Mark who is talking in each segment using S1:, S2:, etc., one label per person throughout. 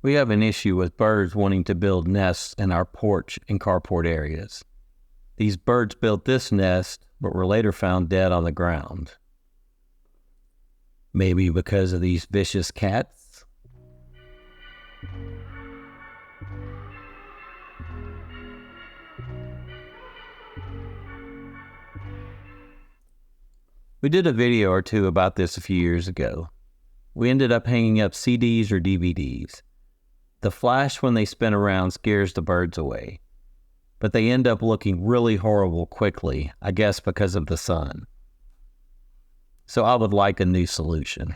S1: We have an issue with birds wanting to build nests in our porch and carport areas. These birds built this nest, but were later found dead on the ground. Maybe because of these vicious cats? We did a video or two about this a few years ago. We ended up hanging up CDs or DVDs. The flash when they spin around scares the birds away, but they end up looking really horrible quickly, I guess because of the sun. So I would like a new solution.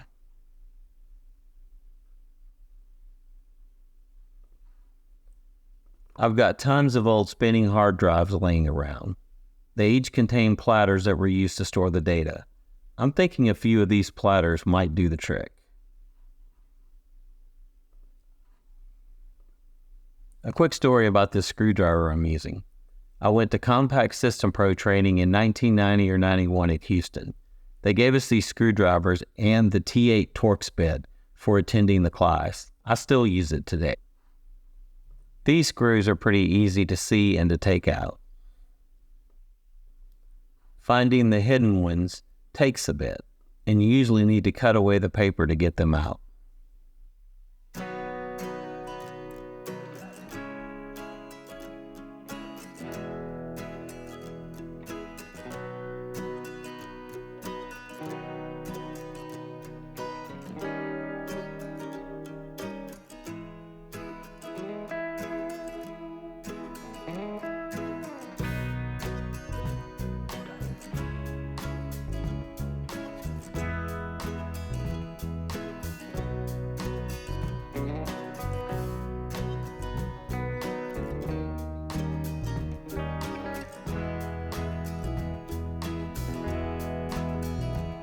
S1: I've got tons of old spinning hard drives laying around. They each contain platters that were used to store the data. I'm thinking a few of these platters might do the trick. A quick story about this screwdriver I'm using. I went to Compact System Pro training in 1990 or 91 at Houston. They gave us these screwdrivers and the T8 Torx bit for attending the class. I still use it today. These screws are pretty easy to see and to take out. Finding the hidden ones takes a bit, and you usually need to cut away the paper to get them out.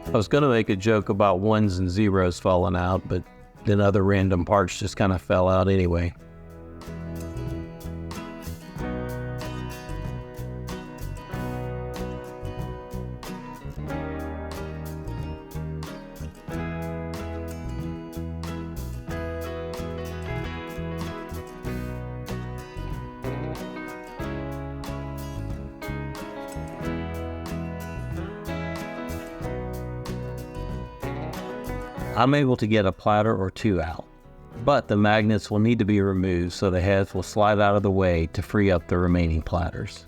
S1: I was going to make a joke about ones and zeros falling out, but then other random parts just kind of fell out anyway. I'm able to get a platter or two out, but the magnets will need to be removed so the heads will slide out of the way to free up the remaining platters.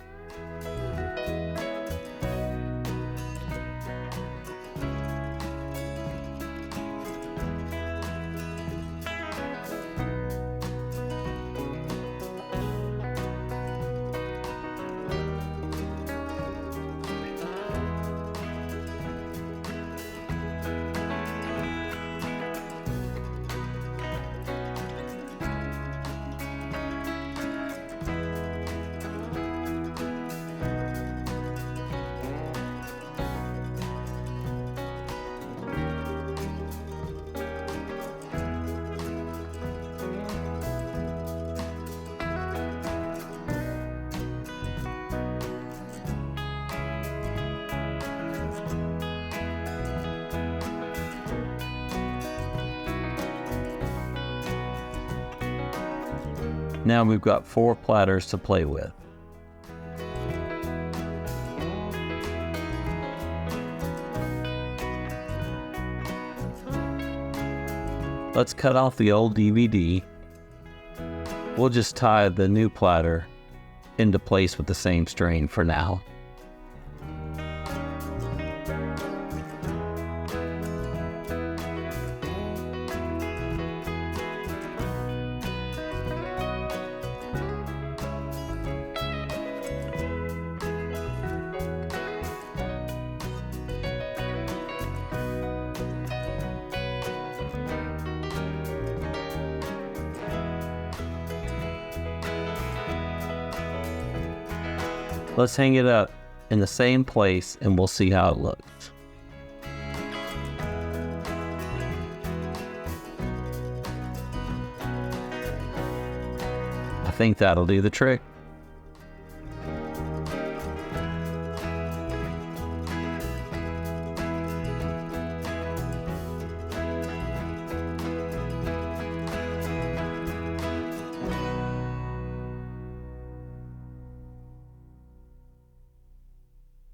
S1: Now we've got 4 platters to play with. Let's cut off the old DVD. We'll just tie the new platter into place with the same string for now. Let's hang it up in the same place and we'll see how it looks. I think that'll do the trick.